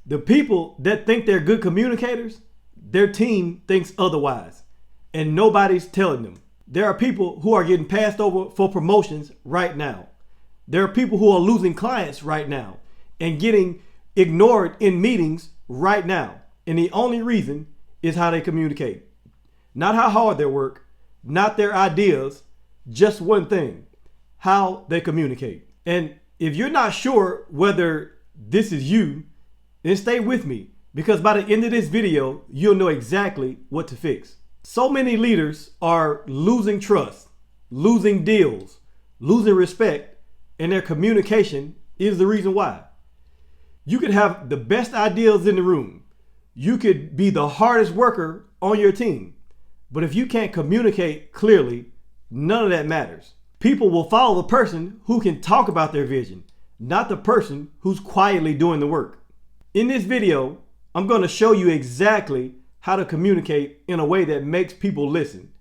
The people that think they're good communicators, their team thinks otherwise, and nobody's telling them. There are people who are getting passed over for promotions right now. There are people who are losing clients right now and getting ignored in meetings right now. And the only reason is how they communicate. Not how hard they work, not their ideas, just one thing, how they communicate. And if you're not sure whether this is you, then stay with me, because by the end of this video, you'll know exactly what to fix. So many leaders are losing trust, losing deals, losing respect, and their communication is the reason why. You could have the best ideas in the room. You could be the hardest worker on your team. But if you can't communicate clearly, none of that matters. People will follow the person who can talk about their vision, not the person who's quietly doing the work. In this video, I'm going to show you exactly how to communicate in a way that makes people listen,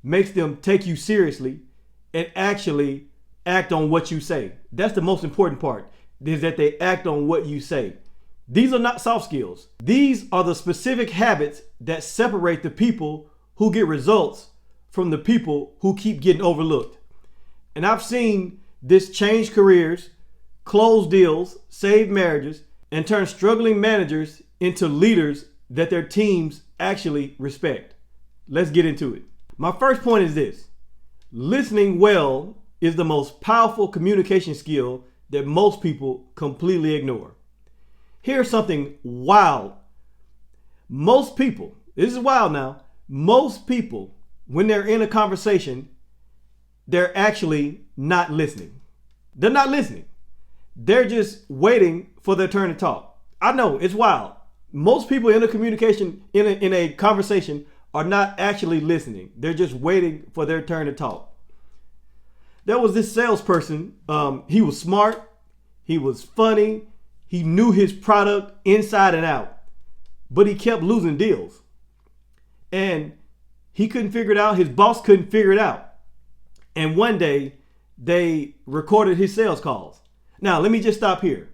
makes them take you seriously, and actually act on what you say. That's the most important part, is that they act on what you say. These are not soft skills. These are the specific habits that separate the people who get results from the people who keep getting overlooked. And I've seen this change careers, close deals, save marriages, and turn struggling managers into leaders that their teams actually respect. Let's get into it. My first point is this: listening well is the most powerful communication skill that most people completely ignore. Here's something wild. Most people, this is wild now, most people, when they're in a conversation, they're actually not listening. They're not listening. They're just waiting for their turn to talk. I know, it's wild. Most people in a communication, in a conversation, are not actually listening. They're just waiting for their turn to talk. There was this salesperson. He was smart. He was funny. He knew his product inside and out, but he kept losing deals. And he couldn't figure it out. His boss couldn't figure it out. And one day they recorded his sales calls. Now, let me just stop here.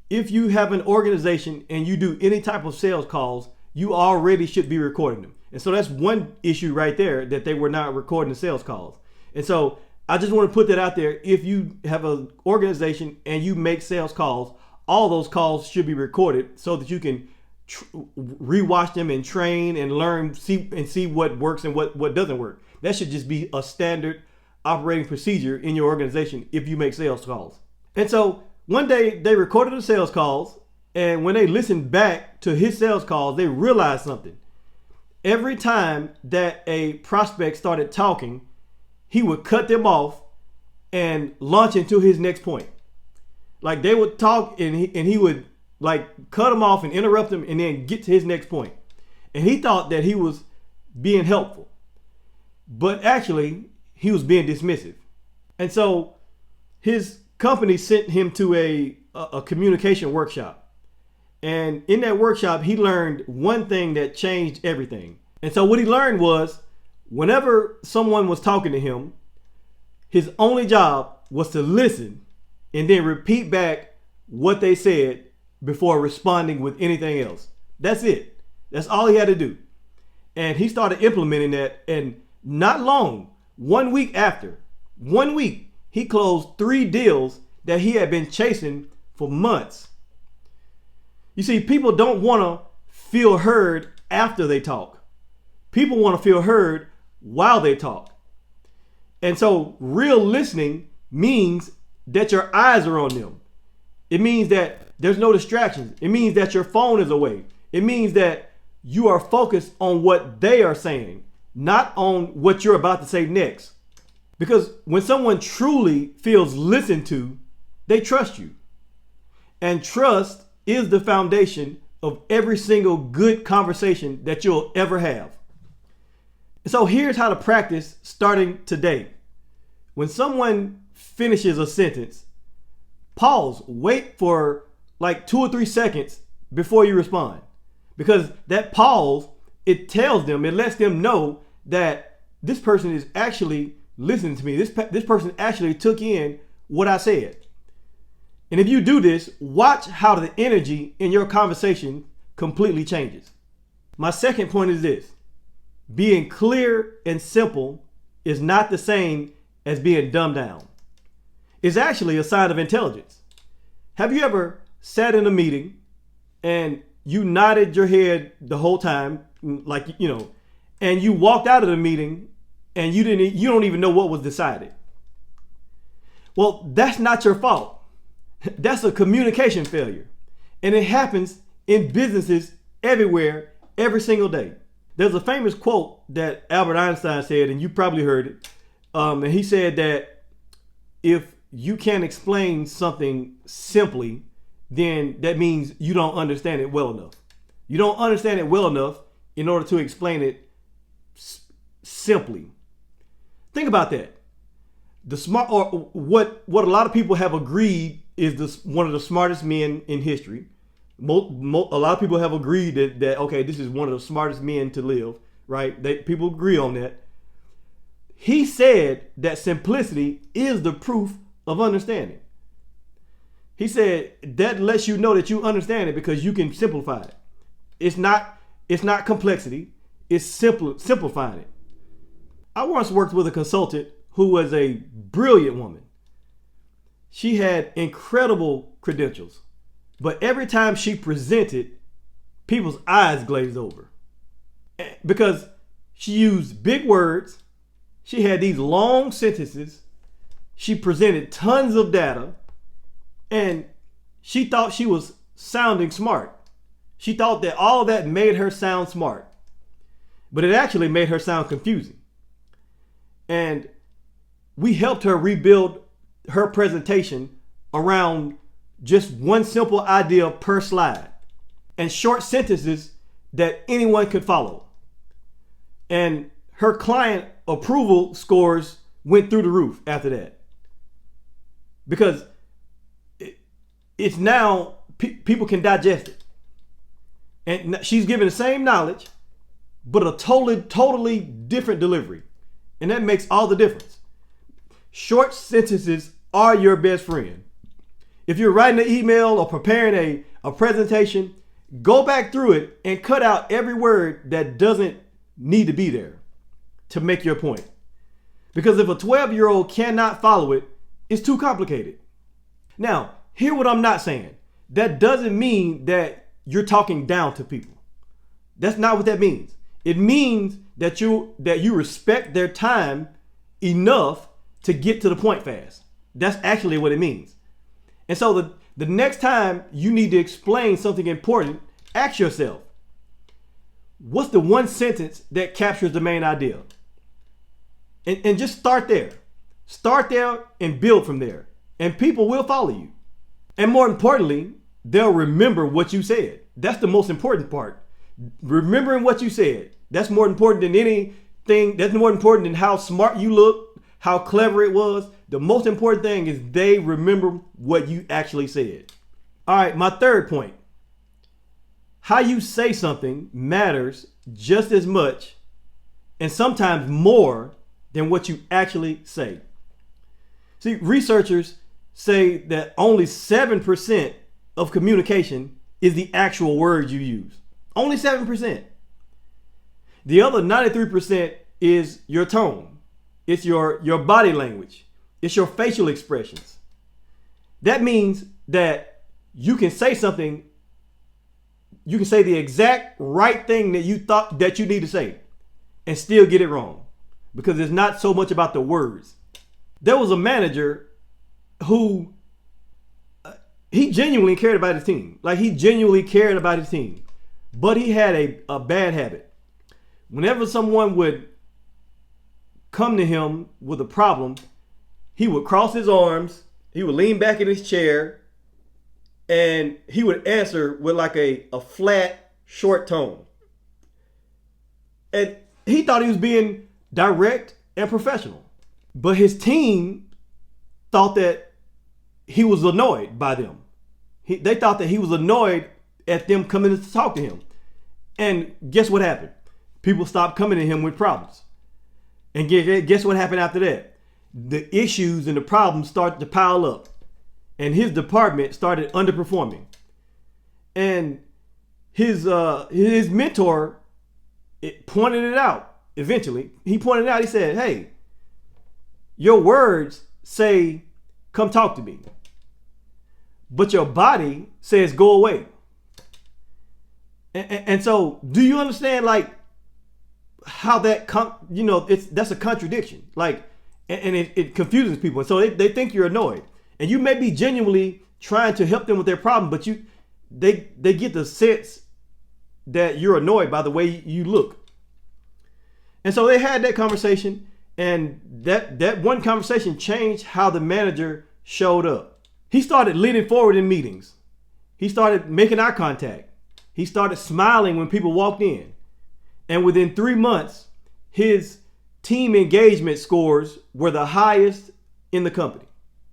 If you have an organization and you do any type of sales calls, you already should be recording them. And so that's one issue right there, that they were not recording the sales calls. And so I just want to put that out there. If you have an organization and you make sales calls, all those calls should be recorded so that you can rewatch them and train and learn, see what works and what doesn't work. That should just be a standard operating procedure in your organization if you make sales calls. And so one day they recorded the sales calls, and when they listened back to his sales calls, they realized something. Every time that a prospect started talking, he would cut them off and launch into his next point. Like, they would talk and he would like cut them off and interrupt them and then get to his next point. And he thought that he was being helpful, but actually he was being dismissive. And so his company sent him to a communication workshop. And in that workshop, he learned one thing that changed everything. And so what he learned was, whenever someone was talking to him, his only job was to listen and then repeat back what they said before responding with anything else. That's it. That's all he had to do. And he started implementing that, and not long, 1 week after, 1 week, he closed 3 deals that he had been chasing for months. You see, people don't want to feel heard after they talk. People want to feel heard while they talk. And so real listening means that your eyes are on them. It means that there's no distractions. It means that your phone is away. It means that you are focused on what they are saying, not on what you're about to say next. Because when someone truly feels listened to, they trust you. And trust is the foundation of every single good conversation that you'll ever have. So here's how to practice starting today. When someone finishes a sentence, pause, wait for like 2 or 3 seconds before you respond. Because that pause, it tells them, it lets them know that this person is actually listening to me. This person actually took in what I said. And if you do this, watch how the energy in your conversation completely changes. My second point is this: being clear and simple is not the same as being dumbed down. It's actually a sign of intelligence. Have you ever sat in a meeting and you nodded your head the whole time, like, and you walked out of the meeting and you don't even know what was decided? Well, that's not your fault. That's a communication failure. And it happens in businesses everywhere, every single day. There's a famous quote that Albert Einstein said, and you probably heard it. And he said that if you can't explain something simply, then that means you don't understand it well enough. You don't understand it well enough in order to explain it simply. Think about that. What a lot of people have agreed is one of the smartest men in history. A lot of people have agreed that okay, this is one of the smartest men to live, right? People agree on that. He said that simplicity is the proof of understanding. He said that lets you know that you understand it because you can simplify it. It's not complexity. It's simplifying it. I once worked with a consultant who was a brilliant woman. She had incredible credentials, but every time she presented, people's eyes glazed over because she used big words. She had these long sentences. She presented tons of data, and she thought she was sounding smart. She thought that all of that made her sound smart, but it actually made her sound confusing. And we helped her rebuild her presentation around just one simple idea per slide and short sentences that anyone could follow. And her client approval scores went through the roof after that, because it's now people can digest it. And she's given the same knowledge, but a totally different delivery. And that makes all the difference. Short sentences are your best friend. If you're writing an email or preparing a presentation, go back through it and cut out every word that doesn't need to be there to make your point. Because if a 12-year-old cannot follow it, it's too complicated. Now, hear what I'm not saying. That doesn't mean that you're talking down to people. That's not what that means. It means that you respect their time enough to get to the point fast. That's actually what it means. And so the next time you need to explain something important, ask yourself, what's the one sentence that captures the main idea? And just start there. Start there and build from there. And people will follow you. And more importantly, they'll remember what you said. That's the most important part. Remembering what you said. That's more important than anything. That's more important than how smart you look, how clever it was. The most important thing is they remember what you actually said. All right, my third point. How you say something matters just as much and sometimes more than what you actually say. See, researchers say that only 7% of communication is the actual words you use. Only 7%. The other 93% is your tone. It's your body language. It's your facial expressions. That means that you can say something, you can say the exact right thing that you thought that you need to say and still get it wrong, because it's not so much about the words. There was a manager who he genuinely cared about his team. Like, he genuinely cared about his team. But he had a bad habit. Whenever someone would come to him with a problem, he would cross his arms, he would lean back in his chair, and he would answer with like a flat, short tone. And he thought he was being direct and professional. But his team thought that he was annoyed by them. They thought that he was annoyed at them coming to talk to him. And guess what happened? People stopped coming to him with problems. And guess what happened after that? The issues and the problems started to pile up. and his department started underperforming. And his mentor pointed it out. Eventually, he pointed it out. He said, "Hey, your words say, 'Come talk to me,' but your body says, 'Go away.'" And so, do you understand like how that that's a contradiction? Like, and it confuses people, and so they think you're annoyed, and you may be genuinely trying to help them with their problem, but they get the sense that you're annoyed by the way you look. And so they had that conversation, and that one conversation changed how the manager showed up. He started leaning forward in meetings. He started making eye contact. He started smiling when people walked in. And within 3 months, his team engagement scores were the highest in the company.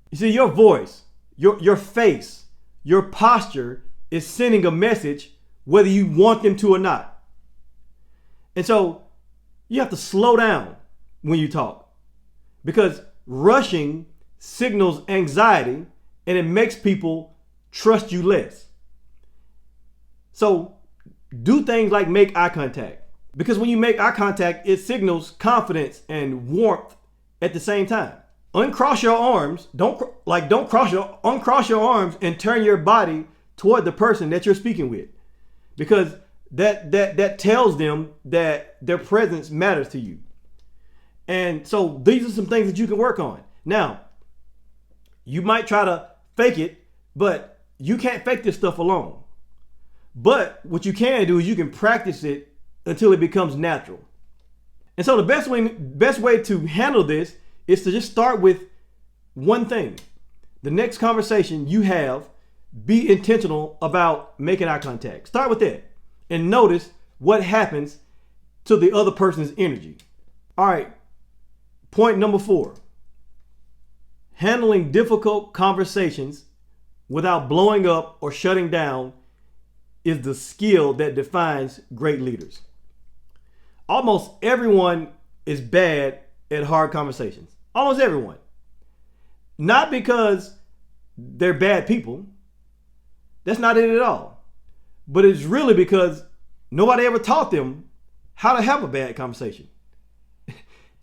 You see, your voice, your face, your posture is sending a message whether you want them to or not. And so you have to slow down when you talk, because rushing signals anxiety and it makes people trust you less. So do things like make eye contact, because when you make eye contact, it signals confidence and warmth at the same time. Uncross your arms. Uncross your arms and turn your body toward the person that you're speaking with, because that tells them that their presence matters to you. And so these are some things that you can work on. Now, you might try to fake it, but you can't fake this stuff alone. But what you can do is you can practice it until it becomes natural. And so the best way to handle this is to just start with one thing. The next conversation you have, be intentional about making eye contact. Start with that and notice what happens to the other person's energy. All right, point number 4. Handling difficult conversations without blowing up or shutting down is the skill that defines great leaders. Almost everyone is bad at hard conversations. Almost everyone. Not because they're bad people. That's not it at all. But it's really because nobody ever taught them how to have a bad conversation.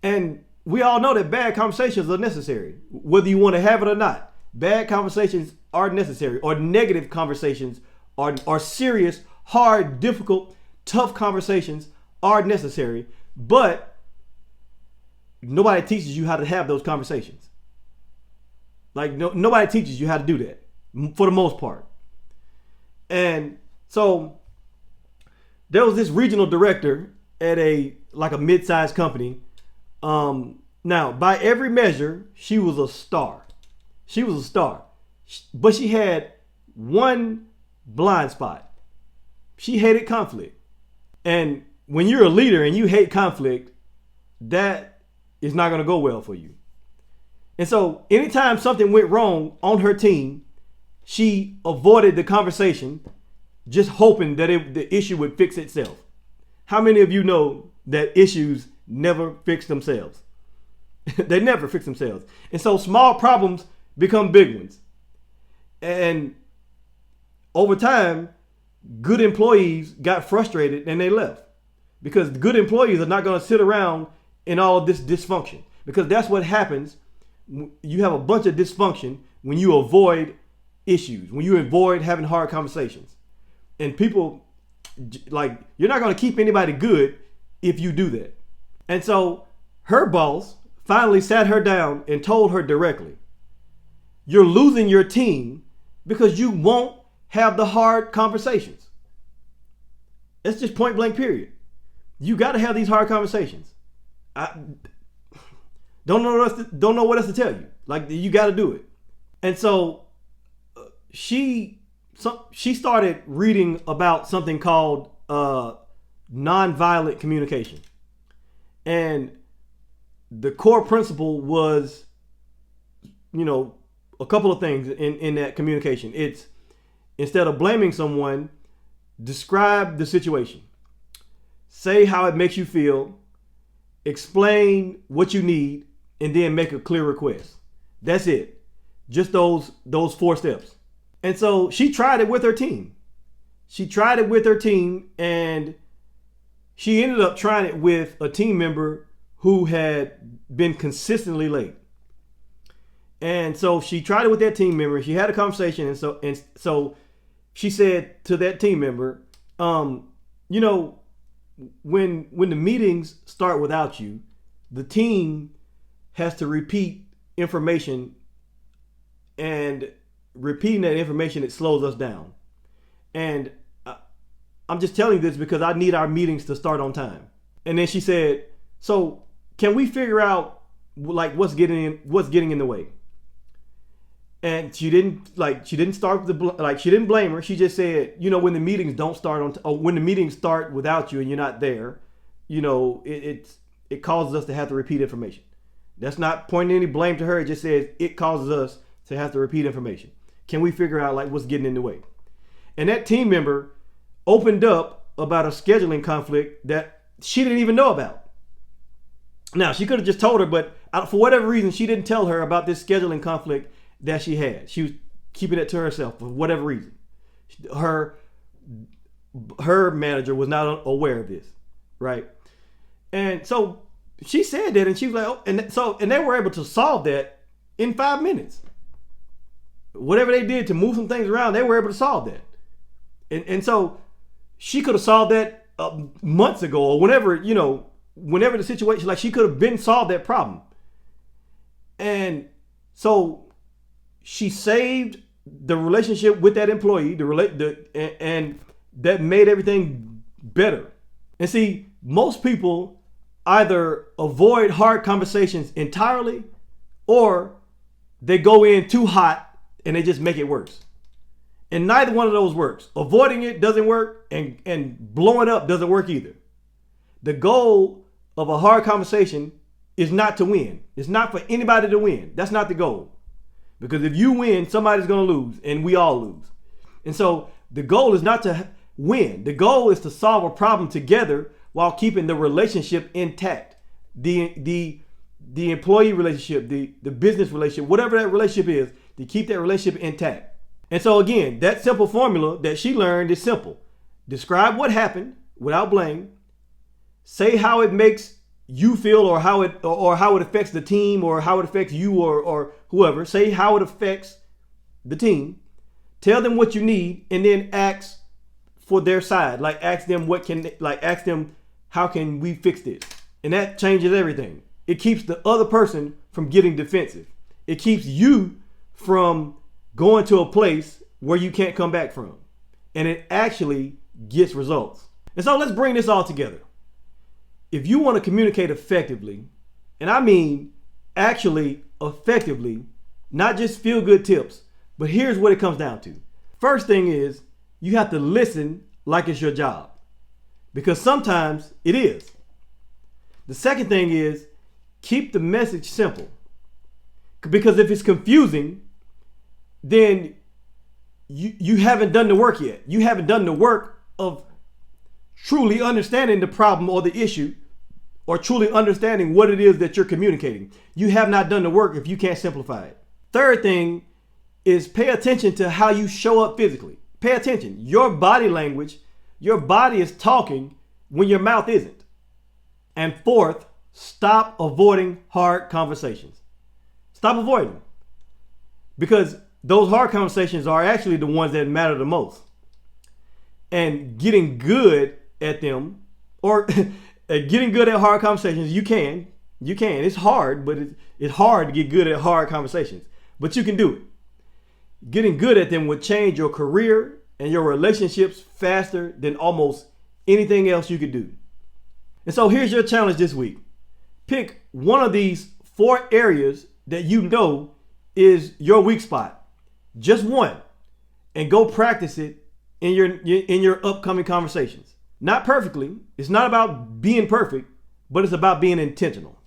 And we all know that bad conversations are necessary, whether you want to have it or not. Bad conversations are necessary, or negative conversations are serious, hard, difficult, tough conversations are necessary, but nobody teaches you how to have those conversations. Like nobody teaches you how to do that for the most part. And so there was this regional director at a mid-sized company. Now, by every measure, she was a star. She was a star. But she had one blind spot. She hated conflict. And when you're a leader and you hate conflict, that is not going to go well for you. And so anytime something went wrong on her team, she avoided the conversation, just hoping that the issue would fix itself. How many of you know that issues never fix themselves? They never fix themselves. And so small problems become big ones. And over time, good employees got frustrated and they left, because good employees are not going to sit around in all of this dysfunction, because that's what happens. You have a bunch of dysfunction when you avoid issues, when you avoid having hard conversations. And people, you're not going to keep anybody good if you do that. And so her boss finally sat her down and told her directly, you're losing your team because you won't have the hard conversations. That's just point blank period. You got to have these hard conversations. I don't know what else to tell you. You got to do it. And so she started reading about something called nonviolent communication. And the core principle was, a couple of things in that communication. It's, instead of blaming someone, describe the situation. Say how it makes you feel. Explain what you need, and then make a clear request. That's it. Just those 4 steps. And so she tried it with her team. And she ended up trying it with a team member who had been consistently late. And so she tried it with that team member. She had a conversation, and so she said to that team member, you know, when the meetings start without you, the team has to repeat information, and repeating that information, it slows us down. And I'm just telling you this because I need our meetings to start on time. And then she said, so can we figure out like what's getting in the way? And she didn't start with she didn't blame her. She just said, you know, when the meetings don't start or when the meetings start without you and you're not there, you know, it causes us to have to repeat information. That's not pointing any blame to her. It just says it causes us to have to repeat information. Can we figure out like what's getting in the way? And that team member opened up about a scheduling conflict that she didn't even know about. Now, she could have just told her, but for whatever reason, she didn't tell her about this scheduling conflict that she had. She was keeping it to herself for whatever reason. Her manager was not aware of this, right? And so she said that, and she was like, oh, and they were able to solve that in 5 minutes. Whatever they did to move some things around, they were able to solve that. And so she could have solved that months ago or whenever the situation, like she could have been solved that problem. And so she saved the relationship with that employee, and that made everything better. And see, most people either avoid hard conversations entirely, or they go in too hot and they just make it worse. And neither one of those works. Avoiding it doesn't work, and blowing up doesn't work either. The goal of a hard conversation is not to win. It's not for anybody to win. That's not the goal. Because if you win, somebody's going to lose, and we all lose. And so the goal is not to win. The goal is to solve a problem together while keeping the relationship intact. The employee relationship, the business relationship, whatever that relationship is, to keep that relationship intact. And so again, that simple formula that she learned is simple. Describe what happened without blame. Say how it makes you feel, or how it affects the team, or how it affects you or whoever. Say how it affects the team. Tell them what you need, and then ask for their side. Like ask them how can we fix this? And that changes everything. It keeps the other person from getting defensive. It keeps you from going to a place where you can't come back from. And it actually gets results. And so let's bring this all together. If you want to communicate effectively, and I mean actually effectively, not just feel good tips, but here's what it comes down to. First thing is you have to listen like it's your job, because sometimes it is. The second thing is keep the message simple, because if it's confusing, then you haven't done the work yet. You haven't done the work of truly understanding the problem or the issue, or truly understanding what it is that you're communicating. You have not done the work if you can't simplify it. Third thing is pay attention to how you show up physically. Pay attention. Your body language, your body is talking when your mouth isn't. And fourth, stop avoiding hard conversations. Stop avoiding them. Because those hard conversations are actually the ones that matter the most. And getting good at them, or getting good at hard conversations, you can. It's hard, but it's hard to get good at hard conversations. But you can do it. Getting good at them would change your career and your relationships faster than almost anything else you could do. And so here's your challenge this week. Pick one of these 4 areas that you know is your weak spot. Just one. And go practice it in your upcoming conversations. Not perfectly. It's not about being perfect, but it's about being intentional.